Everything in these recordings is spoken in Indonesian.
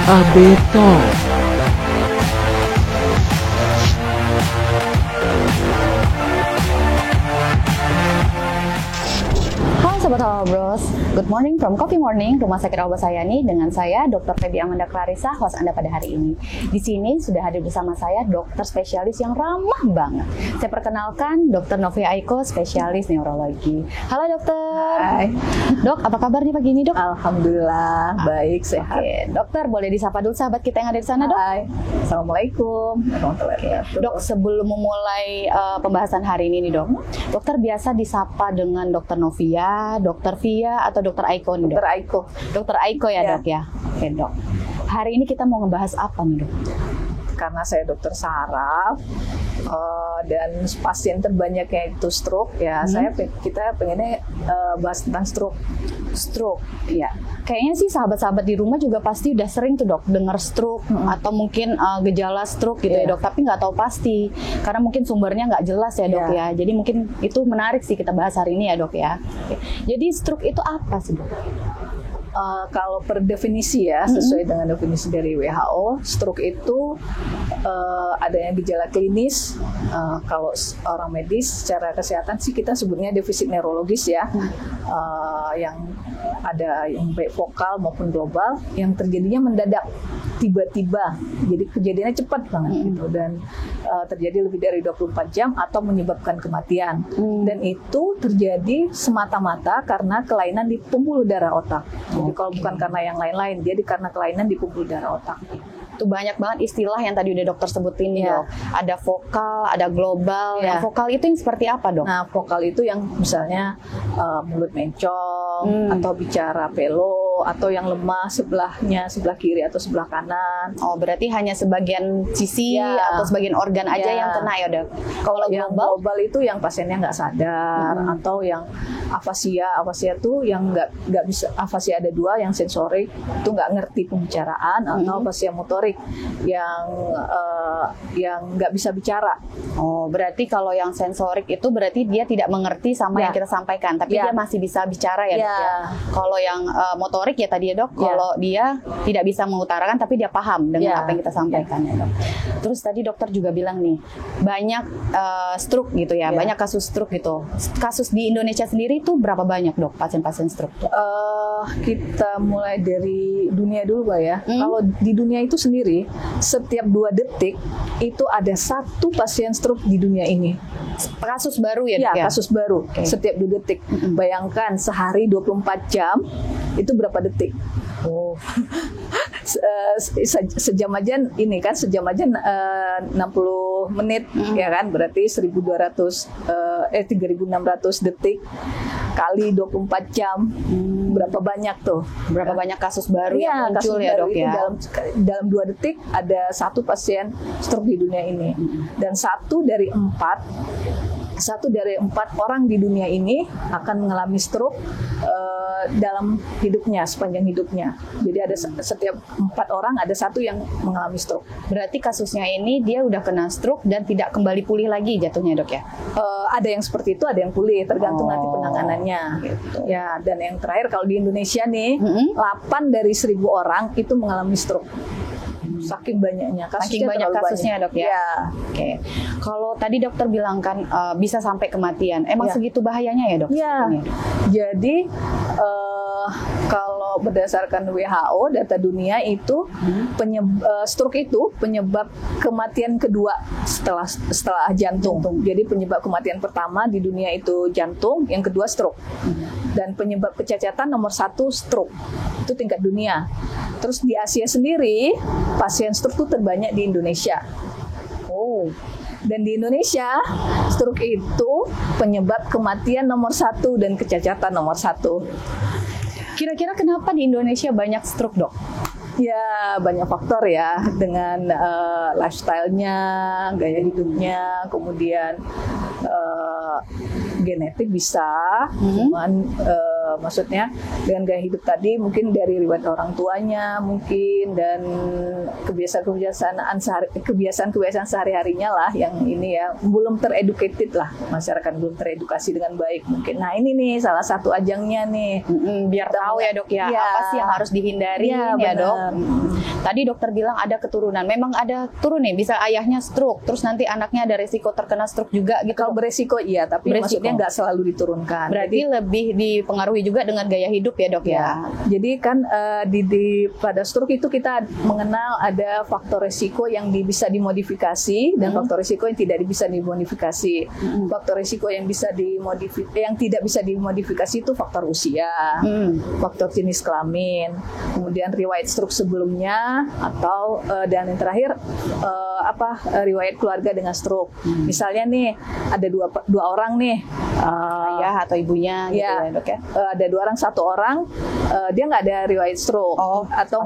Abeto. Halo Sobat Bros, good morning from Coffee Morning, Rumah Sakit Al Basayani dengan saya Dr. Febi Amanda Clarissa, host Anda pada hari ini. Di sini sudah hadir bersama saya dokter spesialis yang ramah banget. Saya perkenalkan Dr. Novia Aiko, spesialis neurologi. Halo dokter. Hai. Dok, apa kabar nih pagi ini dok? Alhamdulillah, baik, sehat. Oke, dokter boleh disapa dulu sahabat kita yang ada di sana dok? Hai. Assalamualaikum warahmatullahi wabarakatuh. Dok, sebelum memulai pembahasan hari ini nih dok, dokter biasa disapa dengan Dr. Novia, Dr. Via, atau Dr. Aiko nih dok? Dr. Aiko. Dr. Aiko ya dok ya? Oke dok. Hari ini kita mau ngebahas apa nih dok? Karena saya dokter saraf dan pasien terbanyaknya itu stroke, ya kita pengennya bahas tentang stroke. Stroke, ya. Kayaknya sih sahabat-sahabat di rumah juga pasti udah sering tuh dok dengar stroke atau mungkin gejala stroke gitu ya dok, tapi nggak tahu pasti karena mungkin sumbernya nggak jelas ya dok ya. Jadi mungkin itu menarik sih kita bahas hari ini ya dok ya. Jadi stroke itu apa sih dok? Kalau per definisi ya, sesuai dengan definisi dari WHO, stroke itu adanya gejala klinis. Kalau orang medis secara kesehatan sih kita sebutnya defisit neurologis ya, yang ada yang baik vokal maupun global, yang terjadinya mendadak, tiba-tiba, jadi kejadiannya cepat banget gitu, dan terjadi lebih dari 24 jam atau menyebabkan kematian. Dan itu terjadi semata-mata karena kelainan di pembuluh darah otak. Jadi kalau bukan karena yang lain-lain, jadi karena kelainan di pembuluh darah otak. Itu banyak banget istilah yang tadi udah dokter sebutin dok. Ada vokal, ada global. Yang vokal itu yang seperti apa dok? Nah, vokal itu yang misalnya mulut mencong, atau bicara pelo, atau yang lemah sebelahnya, sebelah kiri atau sebelah kanan. Oh, berarti hanya sebagian sisi atau sebagian organ aja yang kena ya dok? Kalau yang global itu yang pasiennya nggak sadar, atau yang afasia tuh yang nggak bisa, afasia ada dua, yang sensorik itu nggak ngerti pembicaraan, atau afasia motorik yang nggak bisa bicara. Oh, berarti kalau yang sensorik itu berarti dia tidak mengerti sama yang kita sampaikan, tapi dia masih bisa bicara ya dok ya. Kalau yang motorik ya tadi ya dok, kalau dia tidak bisa mengutarakan tapi dia paham dengan apa yang kita sampaikan ya dok. Terus tadi dokter juga bilang nih banyak stroke gitu ya, banyak kasus stroke gitu. Kasus di Indonesia sendiri itu berapa banyak dok pasien-pasien stroke? Kita mulai dari dunia dulu Pak ya. Kalau di dunia itu sendiri, setiap 2 detik itu ada 1 pasien stroke di dunia ini. Kasus baru ya dok ya? Kasus baru. Setiap 2 detik. Bayangkan sehari 24 jam, itu berapa detik? Oh. Sejam aja ini kan, sejam aja 60 menit ya kan, berarti 3.600 detik kali 24 jam. Berapa banyak tuh? Berapa banyak kasus baru yang muncul ya dok ya? Dalam 2 detik ada 1 pasien stroke di dunia ini, dan 1 dari 4 orang di dunia ini akan mengalami stroke dalam hidupnya, sepanjang hidupnya. Jadi ada setiap 4 orang ada 1 yang mengalami stroke. Berarti kasusnya ini dia udah kena stroke dan tidak kembali pulih lagi jatuhnya dok ya? Ada yang seperti itu, ada yang pulih, tergantung nanti penanganannya. Gitu. Ya, dan yang terakhir kalau di Indonesia nih, 8 dari 1.000 orang itu mengalami stroke. Saking banyaknya kasusnya dok ya. Oke. Kalau tadi dokter bilang kan bisa sampai kematian. Emang segitu bahayanya ya dok? Iya. Jadi kalau berdasarkan WHO data dunia itu stroke itu penyebab kematian kedua setelah jantung. Jadi penyebab kematian pertama di dunia itu jantung, yang kedua stroke. Dan penyebab kecacatan nomor 1 stroke. Itu tingkat dunia. Terus di Asia sendiri pasien stroke itu terbanyak di Indonesia. Oh. Dan di Indonesia stroke itu penyebab kematian nomor 1 dan kecacatan nomor 1. Kira-kira kenapa di Indonesia banyak stroke dok? Ya banyak faktor ya, dengan lifestyle-nya, gaya hidupnya, kemudian genetik bisa, cuman maksudnya dengan gaya hidup tadi mungkin dari riwayat orang tuanya mungkin, dan kebiasaan-kebiasaan sehari-harinya lah yang ini ya belum tereducated lah, masyarakat belum teredukasi dengan baik mungkin. Nah ini nih salah satu ajangnya nih, biar tahu ya dok ya, apa sih yang harus dihindari ya dok. Tadi dokter bilang ada keturunan, memang ada turun nih, bisa ayahnya stroke, terus nanti anaknya ada resiko terkena stroke juga gitu. Kalau beresiko iya, tapi maksudnya nggak selalu diturunkan. Berarti lebih dipengaruhi juga dengan gaya hidup ya dok ya. Jadi kan pada stroke itu kita mengenal ada faktor resiko yang bisa dimodifikasi dan faktor resiko yang tidak bisa dimodifikasi. Faktor resiko yang tidak bisa dimodifikasi itu faktor usia, faktor jenis kelamin, kemudian riwayat stroke sebelumnya, atau dan yang terakhir riwayat keluarga dengan stroke. Misalnya nih ada dua orang nih, ayah atau ibunya gitu ya dok ya. Ada dua orang, satu orang dia nggak ada riwayat stroke, atau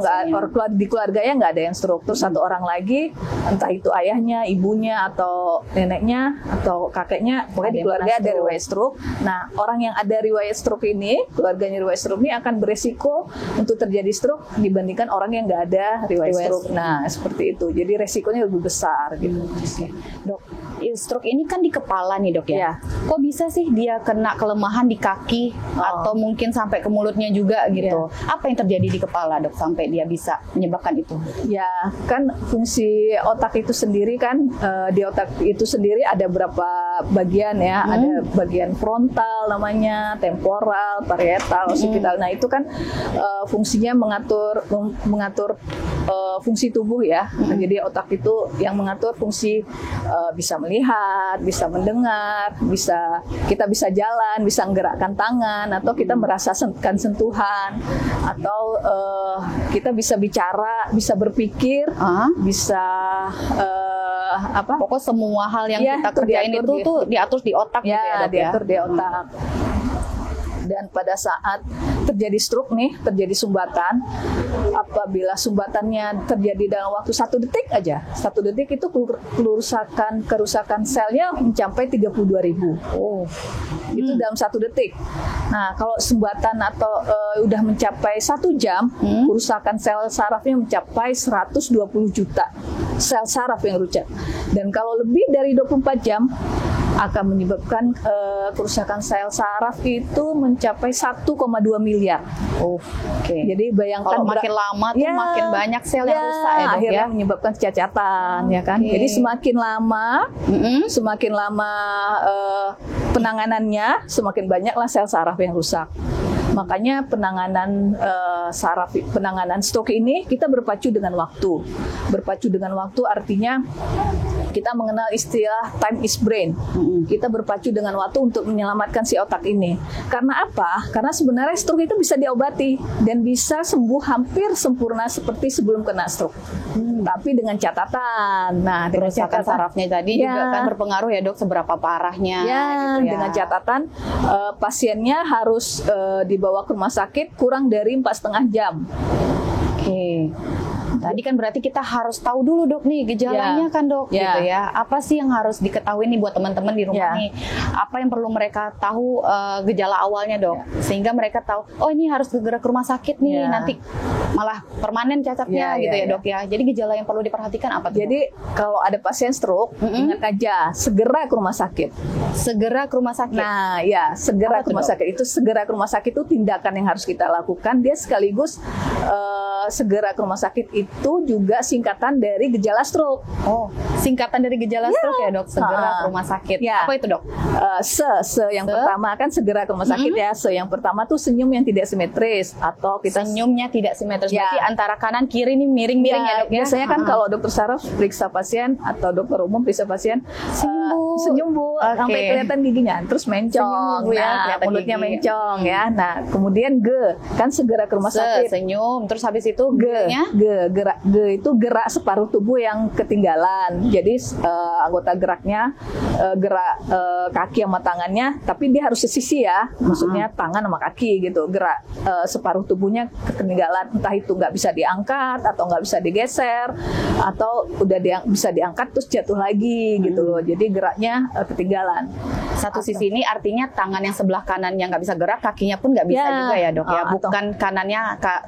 di keluarganya nggak ada yang stroke, terus satu orang lagi entah itu ayahnya, ibunya atau neneknya atau kakeknya, pokoknya di keluarga ada riwayat stroke. Nah orang yang ada riwayat stroke ini, keluarganya riwayat stroke ini akan beresiko untuk terjadi stroke dibandingkan orang yang nggak ada riwayat stroke. Nah seperti itu, jadi resikonya lebih besar gitu. Dok, stroke ini kan di kepala nih dok ya. Kok bisa sih dia kena kelemahan di kaki atau mungkin sampai ke mulutnya juga gitu? Apa yang terjadi di kepala dok sampai dia bisa menyebabkan itu? Ya kan fungsi otak itu sendiri kan, di otak itu sendiri ada berapa bagian ya, ada bagian frontal namanya, temporal, parietal, occipital. Nah itu kan fungsinya mengatur fungsi tubuh ya. Jadi otak itu yang mengatur fungsi bisa melihat, bisa mendengar, kita bisa jalan, bisa menggerakkan tangan, atau kita merasakan sentuhan, atau kita bisa bicara, bisa berpikir, bisa pokok semua hal yang kita kerjain itu tuh diatur di otak gitu ya dok ya? Diatur di otak. Dan pada saat terjadi stroke nih, terjadi sumbatan, apabila sumbatannya terjadi dalam waktu 1 detik aja, 1 detik itu kerusakan selnya mencapai 32.000. Itu dalam 1 detik. Nah kalau sumbatan atau udah mencapai 1 jam, kerusakan sel sarafnya mencapai 120 juta sel saraf yang rusak. Dan kalau lebih dari 24 jam akan menyebabkan kerusakan sel saraf itu mencapai 1,2 miliar. Jadi bayangkan kalau makin lama tuh makin banyak sel yang rusak ya dok akhirnya menyebabkan kecacatan ya kan. Jadi semakin lama penanganannya, semakin banyaklah sel saraf yang rusak. Makanya penanganan stroke ini kita berpacu dengan waktu. Berpacu dengan waktu artinya kita mengenal istilah time is brain. Kita berpacu dengan waktu untuk menyelamatkan si otak ini. Karena apa? Karena sebenarnya stroke itu bisa diobati dan bisa sembuh hampir sempurna seperti sebelum kena stroke. Tapi dengan catatan. Nah, dengan catatan sarafnya tadi juga kan berpengaruh ya dok, seberapa parahnya. Gitu ya. Dengan catatan pasiennya harus dibawa ke rumah sakit kurang dari 4,5 jam. Tadi kan berarti kita harus tahu dulu dok nih gejalanya kan dok gitu ya. Apa sih yang harus diketahui nih buat teman-teman di rumah nih? Apa yang perlu mereka tahu gejala awalnya dok? Sehingga mereka tahu, oh ini harus segera ke rumah sakit nih, nanti malah permanen cacatnya gitu ya dok ya. Jadi gejala yang perlu diperhatikan apa tuh? Jadi kalau ada pasien stroke, ingat aja segera ke rumah sakit. Segera ke rumah sakit. Nah ya segera ke rumah sakit. Itu segera ke rumah sakit itu tindakan yang harus kita lakukan. Dia sekaligus segera ke rumah sakit itu juga singkatan dari gejala stroke. Singkatan dari gejala stroke ya dok, segera ke rumah sakit. Apa itu dok? Yang pertama kan segera ke rumah sakit ya. Yang pertama tuh senyum yang tidak simetris, atau kita senyumnya tidak simetris. Berarti antara kanan kiri ini miring-miring ya dok ya. Biasanya kan kalau dokter saraf periksa pasien atau dokter umum periksa pasien, senyum bu, sampai kelihatan giginya, terus mencong, mulutnya mencong ya. Nah kemudian kan segera ke rumah sakit. Senyum, terus habis itu gerak itu gerak separuh tubuh yang ketinggalan. Jadi anggota geraknya gerak kaki sama tangannya, tapi dia harus sesisi ya, maksudnya tangan sama kaki gitu. Gerak separuh tubuhnya ketinggalan, entah itu nggak bisa diangkat atau nggak bisa digeser, atau udah bisa diangkat terus jatuh lagi gitu loh. Jadi geraknya ketinggalan. Satu sisi ini artinya tangan yang sebelah kanan yang nggak bisa gerak, kakinya pun nggak bisa juga ya dok ya. Bukan kanannya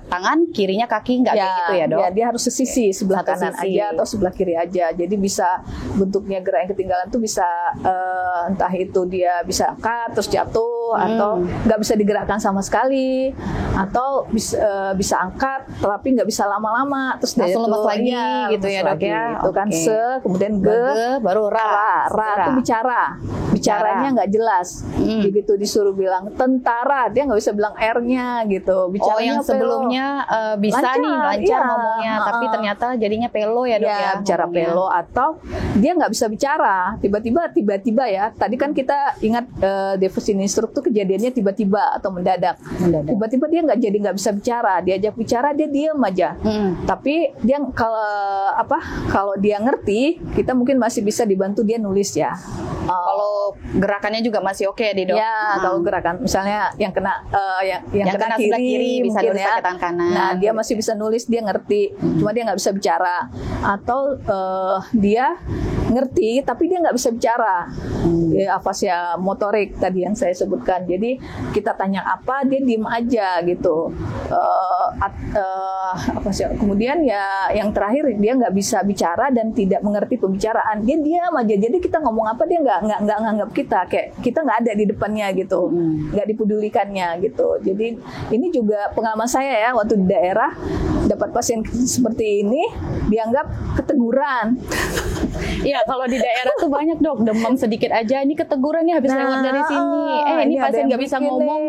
tangan, kirinya kaki, nggak kayak gitu ya dok? Ya, dia harus sesisi, sebelah Satu kanan sisi aja atau sebelah kiri aja. Jadi bisa bentuknya gerak yang ketinggalan tuh bisa entah itu dia bisa angkat terus jatuh, atau nggak bisa digerakkan sama sekali, atau bisa angkat tapi nggak bisa lama-lama terus langsung lemas lagi gitu ya dok ya. Itu kan kemudian baru ra itu bicaranya nggak jelas. Begitu disuruh bilang tentara, dia nggak bisa bilang R-nya gitu. yang Bicaranya sebelumnya bisa lancar ngomongnya, tapi ternyata jadinya pelo ya dok ya. Bicara pelo, atau dia nggak bisa bicara. Tiba-tiba ya. Tadi kan kita ingat definisi instruktur kejadiannya tiba-tiba atau mendadak. Tiba-tiba dia nggak bisa bicara. Diajak bicara dia diem aja. Tapi dia kalau dia ngerti, kita mungkin masih bisa dibantu dia nulis ya. Kalau gerakannya juga masih oke di dok. Ya, kalau gerakan misalnya yang kena yang kena kiri bisa nulis pakai tangan kanan. Nah, dia masih bisa nulis, dia ngerti. Cuma dia nggak bisa bicara. Atau dia ngerti tapi dia nggak bisa bicara. Afasia motorik tadi yang saya sebutkan. Jadi kita tanya apa, dia diem aja gitu. Kemudian ya yang terakhir dia nggak bisa bicara dan tidak mengerti pembicaraan. Dia diam aja. Jadi kita ngomong apa dia nggak nganggap kita, kayak kita nggak ada di depannya gitu, nggak dipedulikannya gitu. Jadi ini juga pengalaman saya ya, waktu di daerah dapat pasien seperti ini dianggap keteguran. Iya, kalau di daerah tuh banyak dok, demam sedikit aja, ini keteguran nih habis lewat dari sini. Ini pasien nggak bisa ngomong,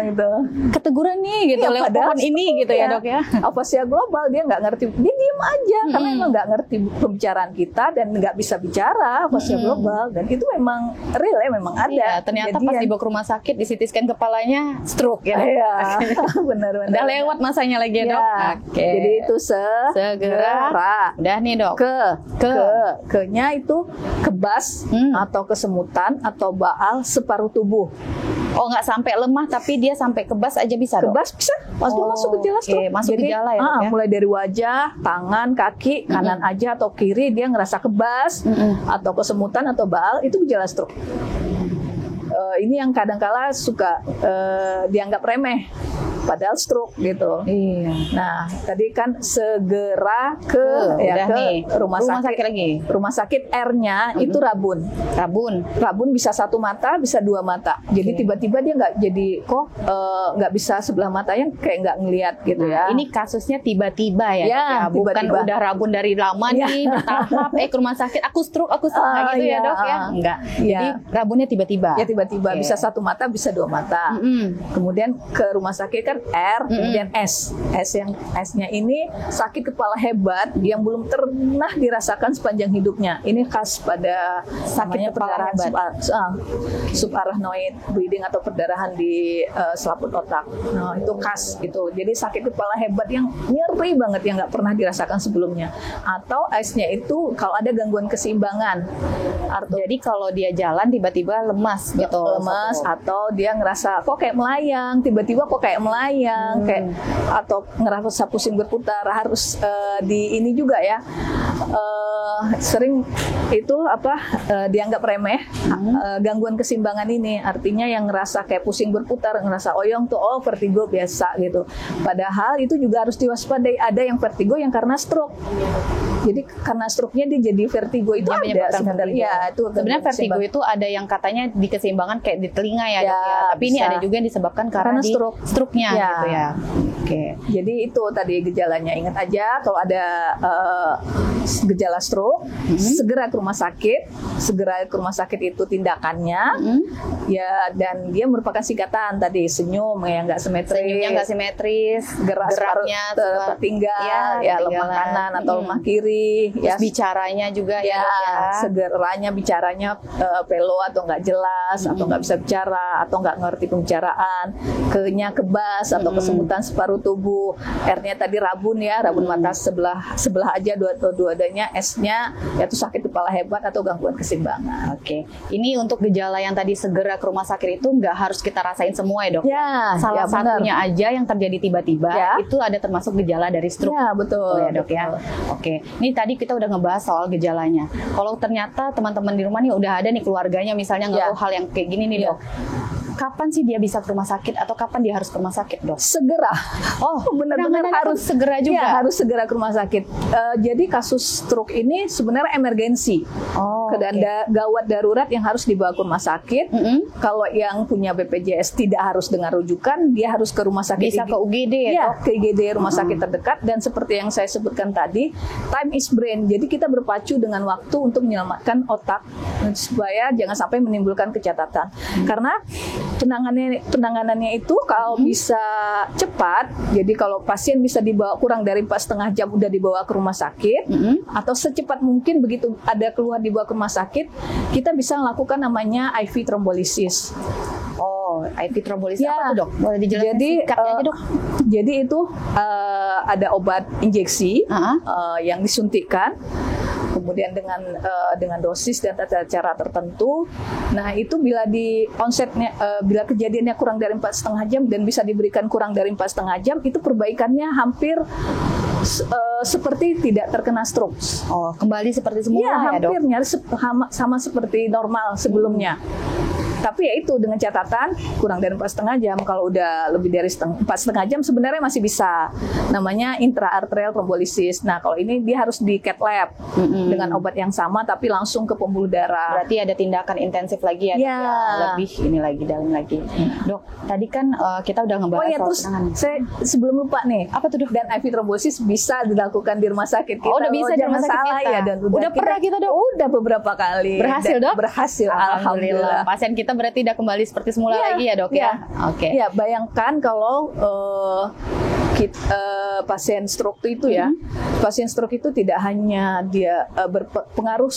gitu. Keteguran nih gitu, lewat pohon ini gitu ya dok ya. Afasia global dia nggak ngerti, dia diem aja karena emang nggak ngerti pembicaraan kita dan nggak bisa bicara afasia global, dan itu memang real ya, memang ada. Iya, ternyata pas dibawa ke rumah sakit di CT scan kepalanya stroke ya. Iya, benar. Udah lewat masanya lagi ya dok. Oke. Jadi itu segera. Udah nih dok. Ke-nya itu kebas atau kesemutan atau baal separuh tubuh. Oh, nggak sampai lemah tapi dia sampai kebas aja bisa dok? Kebas bisa, masuk gejala stroke. Masuk gejala ya, ya. Mulai dari wajah, tangan, kaki, kanan aja atau kiri dia ngerasa kebas atau kesemutan atau baal, itu gejala stroke. Ini yang kadang-kala suka dianggap remeh, padahal stroke gitu. Iya. Nah, tadi kan segera ke rumah sakit lagi. Rumah sakit R-nya itu rabun. Rabun bisa satu mata, bisa dua mata. Jadi tiba-tiba dia nggak bisa sebelah matanya kayak nggak ngelihat gitu ya. Ini kasusnya tiba-tiba ya, bukan udah rabun dari lama nih bertahap. Ke rumah sakit aku stroke gitu ya dok ya? Enggak. Jadi rabunnya tiba-tiba. Ya tiba-tiba bisa satu mata, bisa dua mata. Kemudian ke rumah sakit kan R, kemudian S. S-nya ini sakit kepala hebat yang belum pernah dirasakan sepanjang hidupnya. Ini khas pada sakit kepala hebat, subarachnoid bleeding atau perdarahan di selaput otak. Nah, itu khas itu. Jadi sakit kepala hebat yang nyeri banget yang nggak pernah dirasakan sebelumnya. Atau S-nya itu kalau ada gangguan keseimbangan. Jadi kalau dia jalan tiba-tiba lemas gitu. Atau dia ngerasa kok kayak melayang, tiba-tiba kok kayak melayang, kayak atau ngerasa pusing berputar, harus di ini juga ya. Sering itu dianggap remeh, gangguan keseimbangan ini, artinya yang ngerasa kayak pusing berputar, ngerasa oyong tuh vertigo biasa gitu. Padahal itu juga harus diwaspadai, ada yang vertigo yang karena stroke. Jadi karena stroke-nya dia jadi vertigo itu ada sebenarnya. Ya, itu sebenarnya vertigo itu ada yang katanya di keseimbangan kayak di telinga ya, dok ya. Tapi bisa. Ini ada juga yang disebabkan karena stroke-nya gitu ya. Oke. Jadi itu tadi gejalanya, ingat aja kalau ada gejala stroke, segera ke rumah sakit. Segera ke rumah sakit itu tindakannya. Ya, dan dia merupakan singkatan tadi, senyum yang nggak simetris. Senyumnya nggak simetris, geraknya tertinggal, lemah kanan atau lemah kiri. Terus bicaranya juga ya. Segeranya bicaranya pelo atau nggak jelas, atau nggak bisa bicara, atau nggak ngerti pembicaraan. Ke-nya kebas atau kesemutan separuh tubuh. R-nya tadi rabun ya, rabun mata sebelah aja dua-duanya. S diagnosisnya yaitu sakit kepala hebat atau gangguan keseimbangan. Oke, ini untuk gejala yang tadi segera ke rumah sakit itu nggak harus kita rasain semua ya dok? Ya, salah satunya benar. aja yang terjadi tiba-tiba itu ada termasuk gejala dari stroke. Ya betul. Ya dok ya. Oke, ini tadi kita udah ngebahas soal gejalanya. Kalau ternyata teman-teman di rumah nih udah ada nih keluarganya misalnya ngeluh hal yang kayak gini nih dok. Kapan sih dia bisa ke rumah sakit atau kapan dia harus ke rumah sakit dok? Segera. Oh benar-benar harus segera juga. Ya, harus segera ke rumah sakit. Jadi kasus stroke ini sebenarnya emergensi. Gawat darurat yang harus dibawa ke rumah sakit. Kalau yang punya BPJS tidak harus dengan rujukan, dia harus ke rumah sakit. Bisa ke UGD ya dok? Ke IGD rumah sakit terdekat. Dan seperti yang saya sebutkan tadi, time is brain. Jadi kita berpacu dengan waktu untuk menyelamatkan otak supaya jangan sampai menimbulkan kecatatan. Karena penanganannya itu kalau bisa cepat, jadi kalau pasien bisa dibawa kurang dari 4,5 jam udah dibawa ke rumah sakit, atau secepat mungkin begitu ada keluhan dibawa ke rumah sakit, kita bisa melakukan namanya IV thrombolysis. Oh, IV thrombolysis apa tuh dok? Boleh dijelaskan singkatnya aja dok? Jadi itu ada obat injeksi yang disuntikkan. Kemudian dengan dosis dan tata cara tertentu. Nah itu bila bila kejadiannya kurang dari 4,5 jam dan bisa diberikan kurang dari 4,5 jam, itu perbaikannya hampir seperti tidak terkena stroke. Oh, kembali seperti semula ya dok? Hampir nyaris sama seperti normal sebelumnya. Tapi ya itu dengan catatan kurang dari 4,5 jam. Kalau udah lebih dari 4,5 jam sebenarnya masih bisa. Namanya intraarterial thrombolysis. Nah kalau ini dia harus di cath lab dengan obat yang sama tapi langsung ke pembuluh darah. Berarti ada tindakan intensif lagi ya? Lebih ini lagi dalam lagi. Dok, tadi kan kita udah ngebahas soal penanganan. Saya sebelum lupa nih. Apa tuh dok? Dan IV thrombosis bisa dilakukan di rumah sakit kita. Oh udah bisa di rumah sakit kita? Ya, dan udah pernah kita dok? Udah beberapa kali. Berhasil dok? Berhasil, alhamdulillah. Pasien kita berarti udah kembali seperti semula lagi ya dok ya? Oke. Ya bayangkan kalau pasien stroke itu pasien stroke itu tidak hanya dia berpengaruh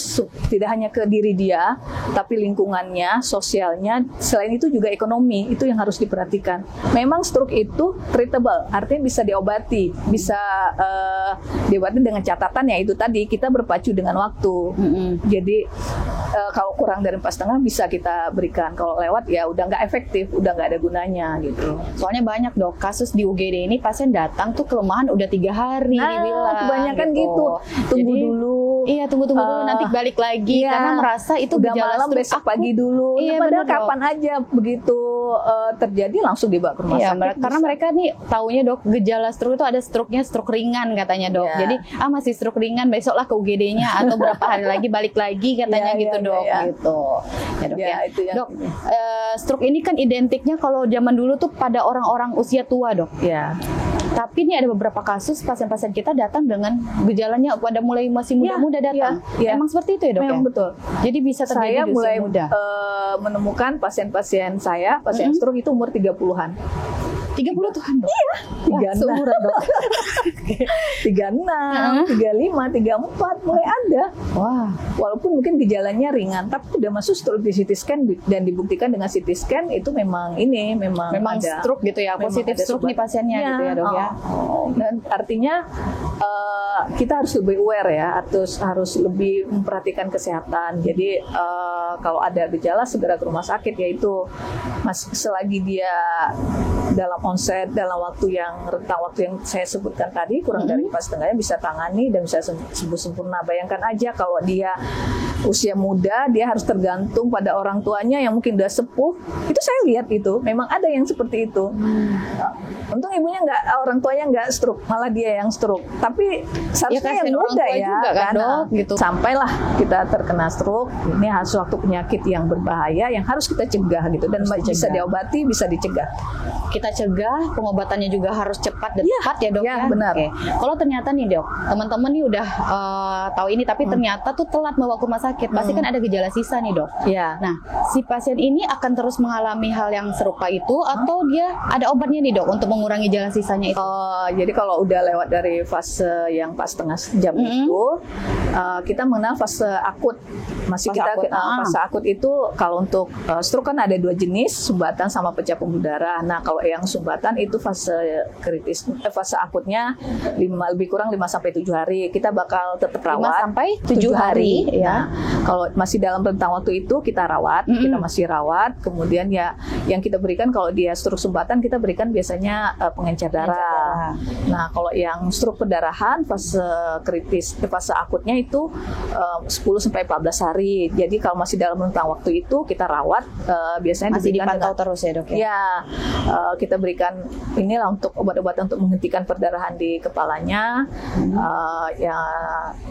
tidak hanya ke diri dia, tapi lingkungannya, sosialnya, selain itu juga ekonomi, itu yang harus diperhatikan. Memang stroke itu treatable, artinya bisa diobati, bisa diobati dengan catatan ya itu tadi kita berpacu dengan waktu. Jadi kalau kurang dari 4,5 bisa kita berikan, kalau lewat ya udah nggak efektif, udah nggak ada gunanya gitu. Soalnya banyak dok kasus di UGD ini pasien datang tuh kelemahan udah 3 hari dibilang. Kebanyakan gitu. Tunggu dulu. Iya tunggu dulu nanti balik lagi karena merasa itu udah gejala malam besok pagi dulu. Iya, padahal kapan aja begitu terjadi langsung dibawa ke rumah sakit. Karena mereka nih taunya dok gejala stroke itu ada stroke-nya stroke ringan katanya dok. Jadi masih stroke ringan besoklah ke UGD-nya atau berapa hari lagi balik lagi katanya gitu dok. Gitu. Ya dok ya. Itu yang dok, stroke ini kan identiknya kalau zaman dulu tuh pada orang-orang usia tua dok. Ya. Tapi ini ada beberapa kasus pasien-pasien kita datang dengan gejalanya pada mulai masih muda-muda datang. Emang seperti itu ya dok? Memang betul. Jadi bisa terjadi saya di usia mulai muda. Menemukan pasien-pasien saya, pasien stroke itu umur 30-an. 30 Tuhan dok? Iya. 36 dok. 36, 35, 34 mulai ada. Wah. Walaupun mungkin gejalanya ringan, tapi udah masuk stroke di CT scan dan dibuktikan dengan CT scan itu memang ada, stroke gitu ya, positif stroke di pasiennya gitu ya dok ya. Dan artinya kita harus lebih aware ya, harus lebih memperhatikan kesehatan. Jadi kalau ada gejala segera ke rumah sakit, yaitu selagi dia dalam onset dalam waktu yang rentang waktu yang saya sebutkan tadi kurang dari 4,5 jam bisa tangani dan bisa sembuh sempurna. Bayangkan aja kalau dia usia muda, dia harus tergantung pada orang tuanya yang mungkin udah sepuh. Itu saya lihat itu memang ada yang seperti itu. Untung ibunya orang tuanya nggak stroke, malah dia yang stroke. Tapi seharusnya yang muda ya juga, kan dok, gitu. Sampailah kita terkena stroke, ini suatu penyakit yang berbahaya yang harus kita cegah gitu, dan bisa diobati, bisa dicegah. Kita cegah, pengobatannya juga harus cepat dan tepat ya dok ya. Benar. Oke. Kalau ternyata nih dok, teman-teman nih udah tahu ini tapi ternyata tuh telat membawa ke rumah sakit. sakit, pasti kan ada gejala sisa nih dok. Iya. Nah, si pasien ini akan terus mengalami hal yang serupa itu, atau dia ada obatnya nih dok untuk mengurangi gejala sisanya itu? Jadi kalau udah lewat dari fase yang pas setengah jam itu, kita mengenal fase akut. Fase akut itu kalau untuk stroke kan ada 2 jenis, sumbatan sama pecah pembuluh darah. Nah, kalau yang sumbatan itu fase kritis, fase akutnya lebih kurang 5-7 hari. Kita bakal tetap rawat 5-7 hari ya. Nah, kalau masih dalam rentang waktu itu kita rawat, kita masih rawat. Kemudian ya yang kita berikan kalau dia stroke sumbatan, kita berikan biasanya pengencer darah. Nah, kalau yang stroke perdarahan fase kritis, fase akutnya itu 10-14 hari. Jadi kalau masih dalam rentang waktu itu kita rawat, biasanya masih dipantau terus ya dok ya. Ya, kita berikan inilah untuk obat-obatan untuk menghentikan perdarahan di kepalanya, ya,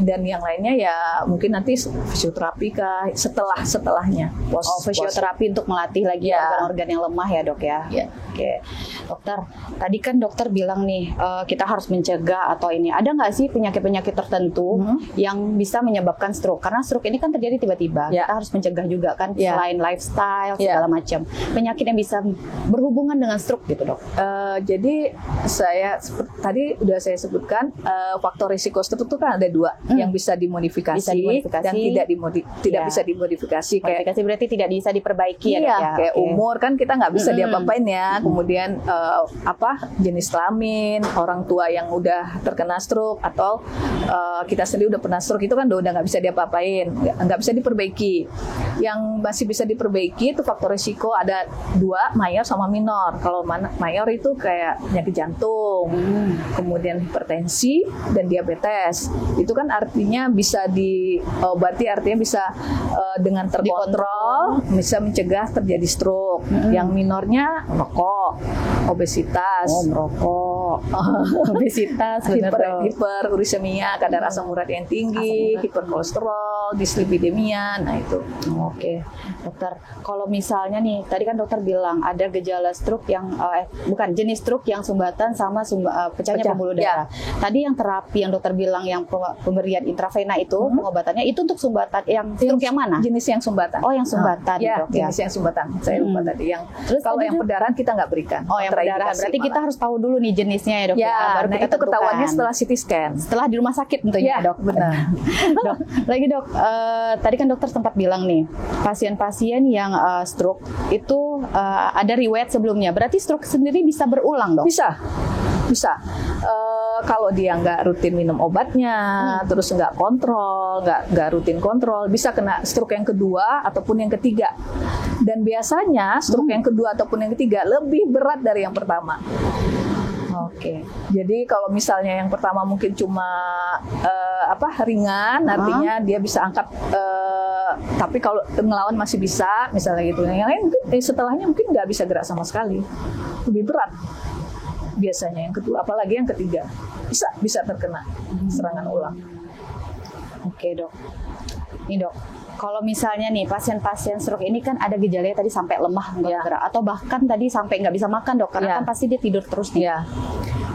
dan yang lainnya ya mungkin nanti fisioterapi kah setelahnya. Fisioterapi untuk melatih lagi organ-organ yang lemah ya dok ya. Oke, dokter. Tadi kan dokter bilang nih kita harus mencegah atau ini. Ada nggak sih penyakit-penyakit tertentu yang bisa menyebabkan stroke? Karena stroke ini kan terjadi tiba-tiba. Kita harus mencegah juga kan selain lifestyle segala macam. Penyakit yang bisa berhubungan dengan stroke gitu dok. Jadi tadi udah saya sebutkan faktor risiko stroke itu kan ada 2 yang bisa dimodifikasi, dan tidak bisa dimodifikasi. Modifikasi berarti tidak bisa diperbaiki ya dok ya. Kayak umur kan kita nggak bisa diapa-apain ya. Kemudian jenis kelamin, orang tua yang udah terkena stroke, atau kita sendiri udah pernah stroke, itu kan udah nggak bisa diapa-apain, nggak bisa diperbaiki. Yang masih bisa diperbaiki itu faktor risiko ada 2, mayor sama minor. Kalau mayor itu kayak penyakit jantung, kemudian hipertensi dan diabetes. Itu kan artinya bisa diobati, artinya bisa dengan terkontrol bisa mencegah terjadi stroke. Yang minornya merokok, obesitas, obesitas, hiperurisemia, kadar asam urat yang tinggi, hiperkolesterol, dislipidemia. Nah itu. Oke, dokter. Kalau misalnya nih, tadi kan dokter bilang ada gejala stroke yang jenis stroke yang sumbatan sama pecahnya pembuluh darah. Tadi yang terapi yang dokter bilang yang pemberian intravena itu pengobatannya itu untuk sumbatan yang stroke yang mana? Jenis yang sumbatan. Oh, yang sumbatan. Dok, jenis yang sumbatan. Saya lupa tadi. Terus kalau yang perdarahan kita nggak berikan. Oh, yang perdarahan. Berarti kita harus tahu dulu nih jenisnya ya dok. Baru kita itu ketahuannya setelah CT scan. Setelah di rumah sakit tentunya dok. Benar. Dok, lagi dok. Tadi kan dokter sempat bilang nih, pasien-pasien yang stroke itu ada riwayat sebelumnya. Berarti stroke sendiri bisa berulang dok? Bisa. Kalau dia nggak rutin minum obatnya, terus nggak rutin kontrol, bisa kena stroke yang kedua ataupun yang ketiga. Dan biasanya stroke yang kedua ataupun yang ketiga lebih berat dari yang pertama. Oke. Jadi kalau misalnya yang pertama mungkin cuma ringan, artinya dia bisa angkat, tapi kalau ngelawan masih bisa, misalnya gitu. Yang lain mungkin setelahnya mungkin nggak bisa gerak sama sekali, lebih berat. Biasanya yang kedua, apalagi yang ketiga bisa terkena serangan ulang. Oke dok. Nih dok, kalau misalnya nih pasien-pasien stroke ini kan ada gejalanya tadi sampai lemah nggak gerak, atau bahkan tadi sampai nggak bisa makan dok, karena kan pasti dia tidur terus nih.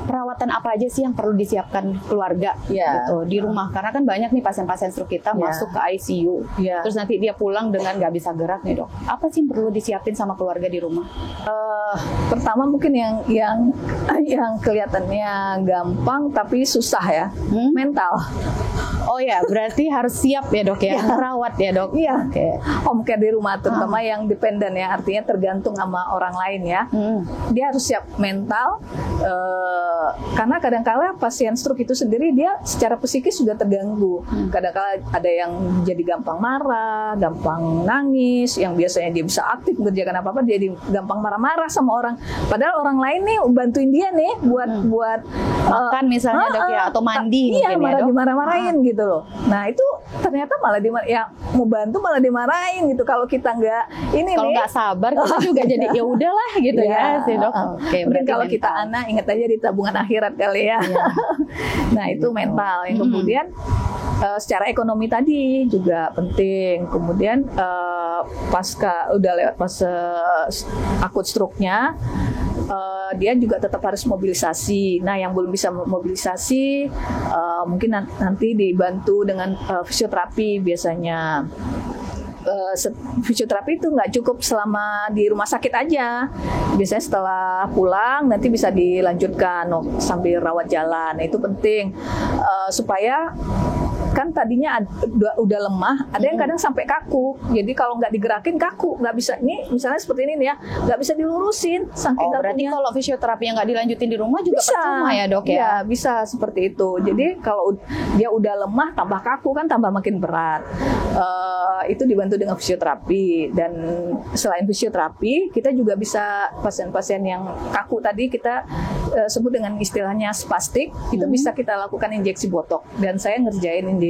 Perawatan apa aja sih yang perlu disiapkan keluarga gitu di rumah? Karena kan banyak nih pasien-pasien stroke kita masuk ke ICU, terus nanti dia pulang dengan nggak bisa gerak nih dok. Apa sih yang perlu disiapin sama keluarga di rumah? Pertama mungkin yang kelihatannya gampang tapi susah ya, mental. Oh ya, berarti harus siap ya dok ya, merawat ya dok. Iya. Home care di rumah, terutama yang dependen ya, artinya tergantung sama orang lain ya. Dia harus siap mental, karena kadang-kala pasien stroke itu sendiri dia secara psikis sudah terganggu. Kadang-kala ada yang jadi gampang marah, gampang nangis, yang biasanya dia bisa aktif mengerjakan apa-apa, dia jadi gampang marah-marah sama orang. Padahal orang lain nih bantuin dia nih buat makan misalnya dok ya, atau mandi malah dimarah-marahin gitu loh. Nah itu ternyata malah mau bantu malah dimarahin gitu. Kalau kita nggak kalau nggak sabar kita juga jadi ya udahlah gitu ya sih dok. Oke, mungkin kalau kita anak ingat aja di tabungan akhirat kali ya. Nah itu mental. Yang kemudian secara ekonomi tadi juga penting. Kemudian udah lewat fase akut stroke-nya, dia juga tetap harus mobilisasi. Nah, yang belum bisa mobilisasi mungkin nanti dibantu dengan fisioterapi biasanya. Fisioterapi itu nggak cukup selama di rumah sakit aja. Biasanya setelah pulang nanti bisa dilanjutkan sambil rawat jalan. Itu penting supaya kan tadinya udah lemah, ada yang kadang sampai kaku. Jadi kalau nggak digerakin kaku, nggak bisa. Ini misalnya seperti ini nih ya, nggak bisa dilurusin. Saking berarti kalau fisioterapi yang nggak dilanjutin di rumah juga bisa, percuma ya dok ya? Ya bisa seperti itu. Jadi kalau dia udah lemah tambah kaku kan tambah makin berat. Itu dibantu dengan fisioterapi. Dan selain fisioterapi, kita juga bisa pasien-pasien yang kaku tadi kita sebut dengan istilahnya spastik, itu bisa kita lakukan injeksi botok. Dan saya ngerjain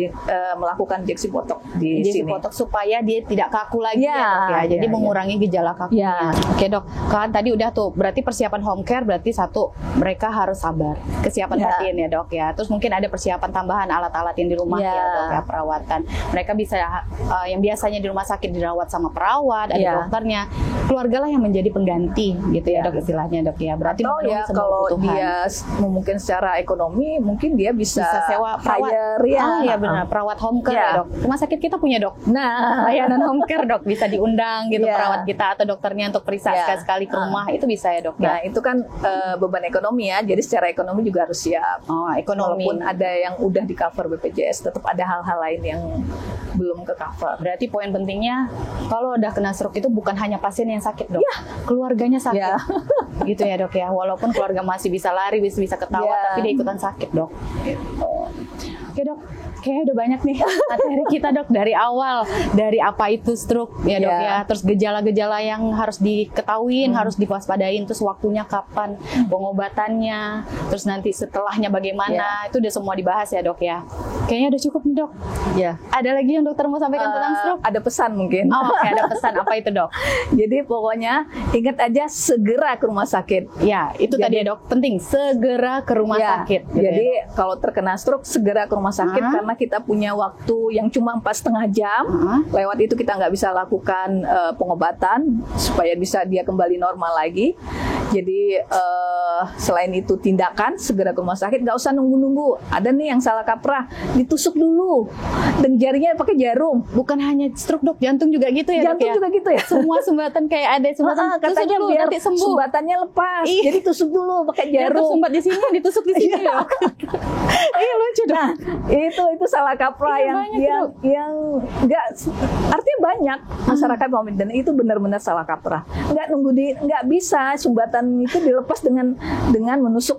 melakukan injeksi botok di sini. Botok supaya dia tidak kaku lagi ya dok ya. Jadi mengurangi gejala kakunya. Oke dok, kan tadi udah tuh berarti persiapan home care berarti satu, mereka harus sabar. Kesiapan pasien ya dok ya. Terus mungkin ada persiapan tambahan alat-alat yang di rumah ya dok ya, perawatan. Mereka bisa yang biasanya di rumah sakit dirawat sama perawat, ada dokternya. Keluarga lah yang menjadi pengganti gitu ya dok istilahnya dok ya. Berarti ya kalau dia mungkin secara ekonomi mungkin dia bisa sewa perawat. Iya benar, perawat home care ya dok. Rumah sakit kita punya dok. Nah, layanan home care dok, bisa diundang gitu perawat kita atau dokternya untuk periksa sekali-sekali ke rumah, itu bisa ya dok. Nah itu kan beban ekonomi ya, jadi secara ekonomi juga harus siap. Ekonomi. Walaupun ada yang udah di cover BPJS, tetap ada hal-hal lain yang belum ke cover. Berarti poin pentingnya kalau udah kena stroke itu bukan hanya pasien yang sakit dok, keluarganya sakit. Gitu ya dok ya. Walaupun keluarga masih bisa lari, bisa ketawa, tapi dia ikutan sakit dok. Oke dok, kayaknya udah banyak nih materi kita dok dari awal, dari apa itu stroke ya dok ya, terus gejala-gejala yang harus diketahuin, harus diwaspadain, terus waktunya kapan, pengobatannya, terus nanti setelahnya bagaimana, itu udah semua dibahas ya dok ya. Kayaknya udah cukup nih dok. Ada lagi yang dokter mau sampaikan tentang stroke? Ada pesan mungkin. Ada pesan, apa itu dok? Jadi pokoknya ingat aja segera ke rumah sakit. Ya, itu tadi ya dok, penting segera ke rumah sakit. Gitu jadi kalau terkena stroke segera ke rumah sakit karena kita punya waktu yang cuma 4,5 jam. Lewat itu kita nggak bisa lakukan pengobatan supaya bisa dia kembali normal lagi. Jadi selain itu tindakan segera ke rumah sakit, nggak usah nunggu-nunggu. Ada nih yang salah kaprah, ditusuk dulu dan jarinya pakai jarum. Bukan hanya stroke dok, jantung juga gitu ya jantung dok ya? juga gitu ya. Semua sumbatan kayak ada sumbatan, katanya dulu, biar nanti sembuh. Sumbatannya lepas. Jadi tusuk dulu pakai jarum. Sumbat di sini, ditusuk di sini dok. Iya lucu dok. Nah, itu salah kaprah yang nggak, artinya banyak masyarakat dan itu benar-benar salah kaprah. Nggak bisa sumbatan itu dilepas dengan menusuk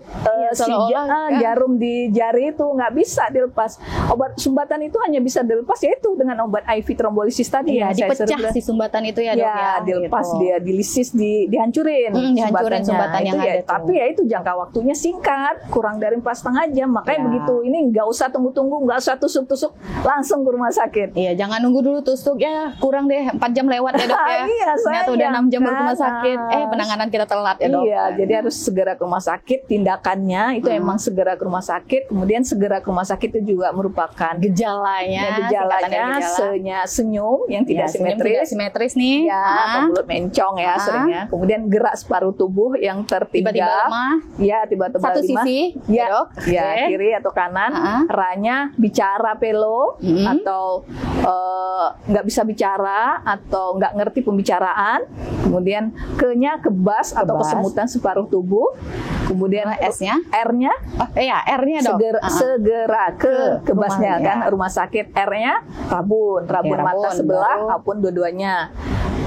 jarum di jari, itu nggak bisa dilepas. Obat sumbatan itu hanya bisa dilepas yaitu dengan obat IV trombolisis tadi. Dipecah si sumbatan itu ya dok ya. Dilepas gitu. Dia dilisis, dihancurin. Dihancurin sumbatan yang ada. Tapi ya itu jangka waktunya singkat, kurang dari 4,5 jam. Makanya begitu, ini nggak usah tunggu-tunggu, nggak usah tusuk-tusuk, langsung ke rumah sakit. Iya, jangan nunggu dulu tusuk ya, kurang deh 4 jam lewat ya dok ya. Ternyata udah 6 jam baru ke rumah sakit. Penanganan kita telat ya dok. Iya, jadi harus segera ke rumah sakit. Tindakannya itu emang segera ke rumah sakit. Kemudian segera ke rumah sakit itu juga merupakan gejalanya senyum yang tidak simetris nih. Atau mulut mencong ya seringnya. Kemudian gerak separuh tubuh yang tertinggal. Tiba-tiba lemah. Ya, tiba-tiba satu sisi ya dok. Kiri atau kanan. Ranya bicara pelo atau nggak bisa bicara atau nggak ngerti pembicaraan. Kemudian ke-nya kebas atau kesemutan separuh tubuh. Kemudian S-nya, R-nya, R-nya dok. Segera ke kebasnya kan rumah sakit. R-nya rabun mata sebelah maupun dua-duanya.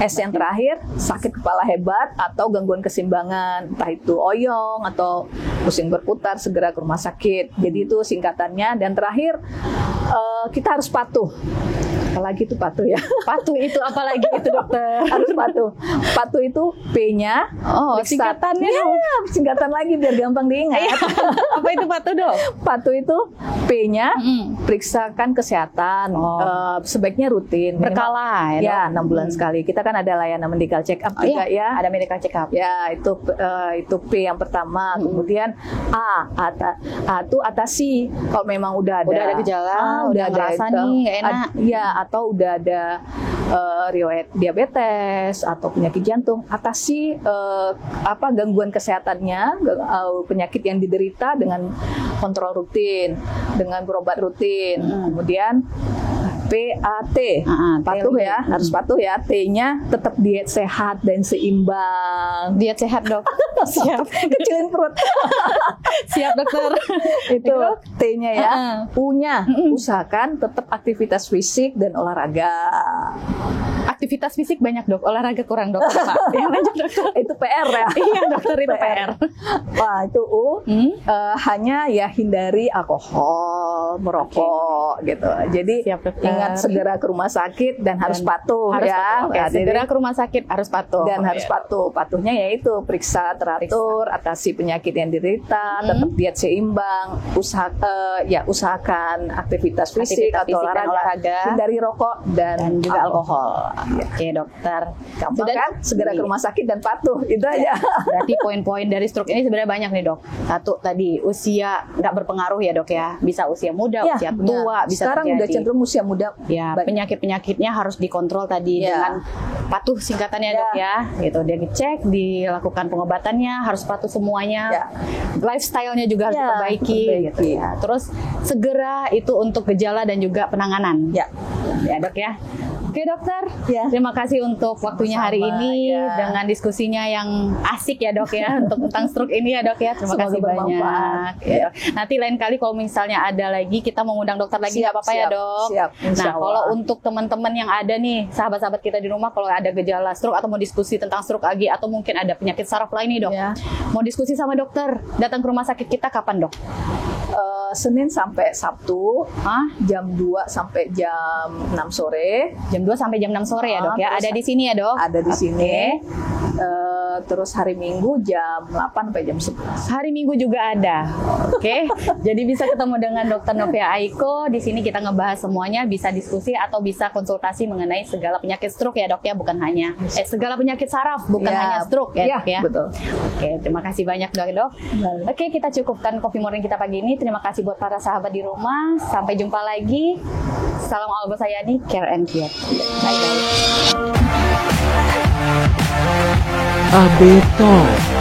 S yang terakhir sakit kepala hebat atau gangguan keseimbangan, entah itu oyong atau pusing berputar, segera ke rumah sakit. Jadi itu singkatannya. Dan terakhir kita harus patuh. Apalagi itu patuh ya. Patuh itu apalagi itu dokter? Harus patuh. Patuh itu P-nya. Singkatannya. Singkatan lagi biar gampang diingat. Apa itu patuh dok? Patuh itu P-nya periksakan kesehatan. Sebaiknya rutin. Berkala ya 6 bulan sekali. Kita kan ada layanan medical check up juga ya. Ada medical check up. Ya, itu P yang pertama. Kemudian A itu atasi. Kalau memang udah ada gejala. udah ngerasa nih nggak enak. Ya, atau udah ada riwayat diabetes atau penyakit jantung, atasi gangguan kesehatannya, penyakit yang diderita dengan kontrol rutin, dengan berobat rutin. Kemudian PAT, patuh ya, harus patuh ya. T-nya tetap diet sehat dan seimbang. Diet sehat, Dok. Siap. Kecilin perut. Siap, dokter. Itu T-nya ya. U-nya, usahakan tetap aktivitas fisik dan olahraga. Aktivitas fisik banyak, Dok. Olahraga kurang, Dok. Ya, lanjut, dokter. Itu PR ya. Iya, dokter, itu PR. Wah, itu U. Hanya ya hindari alkohol, merokok gitu. Jadi siap, ingat segera ke rumah sakit dan harus patuh ya. Segera ke rumah sakit harus patuh. Dan harus patuh. Patuhnya yaitu periksa teratur, atasi penyakit yang diderita, tetap diet seimbang, usahakan aktivitas fisik atau olahraga, hindari rokok dan juga alkohol. Ya. Oke, dokter. Gampang kan? Segera ke rumah sakit dan patuh. Itu aja. Berarti poin-poin dari stroke ini sebenarnya banyak nih, Dok. Satu tadi, usia nggak berpengaruh ya, Dok ya. Bisa usia muda, usia tua, bisa sekarang terjadi. udah cenderung usia muda. Ya, penyakit-penyakitnya harus dikontrol tadi dengan patuh singkatannya, Dok ya. Gitu, dia dicek, dilakukan pengobatannya, harus patuh semuanya. Lifestyle-nya juga harus diperbaiki gitu ya. Terus segera itu untuk gejala dan juga penanganan. Ya, Dok ya. Oke, dokter. Terima kasih untuk waktunya hari ini dengan diskusinya yang asik ya, Dok ya, untuk tentang stroke ini ya, Dok ya. Terima kasih banyak. Ya. Nanti lain kali kalau misalnya ada lagi kita mengundang dokter lagi nggak apa-apa ya, Dok. Nah, kalau untuk teman-teman yang ada nih, sahabat-sahabat kita di rumah, kalau ada gejala stroke atau mau diskusi tentang stroke lagi atau mungkin ada penyakit saraf lain nih, Dok. Mau diskusi sama dokter, datang ke rumah sakit kita kapan, Dok? Senin sampai Sabtu, jam 2 sampai jam 6 sore. Jam 2 sampai jam 6 sore ya, Dok ya. Ada di sini ya, Dok? Ada di sini. Terus hari Minggu jam 8 sampai jam 11. Hari Minggu juga ada. Oke. Jadi bisa ketemu dengan Dr. Novia Aiko. Di sini kita ngebahas semuanya, bisa diskusi atau bisa konsultasi mengenai segala penyakit stroke ya, Dok ya, bukan hanya segala penyakit saraf, bukan hanya stroke ya, Dok ya. Betul. Oke, terima kasih banyak, Dok. Oke, kita cukupkan Coffee Morning kita pagi ini. Terima kasih buat para sahabat di rumah. Sampai jumpa lagi. Salam Alba Sayani, Care and Care. Bye bye. AB Talk.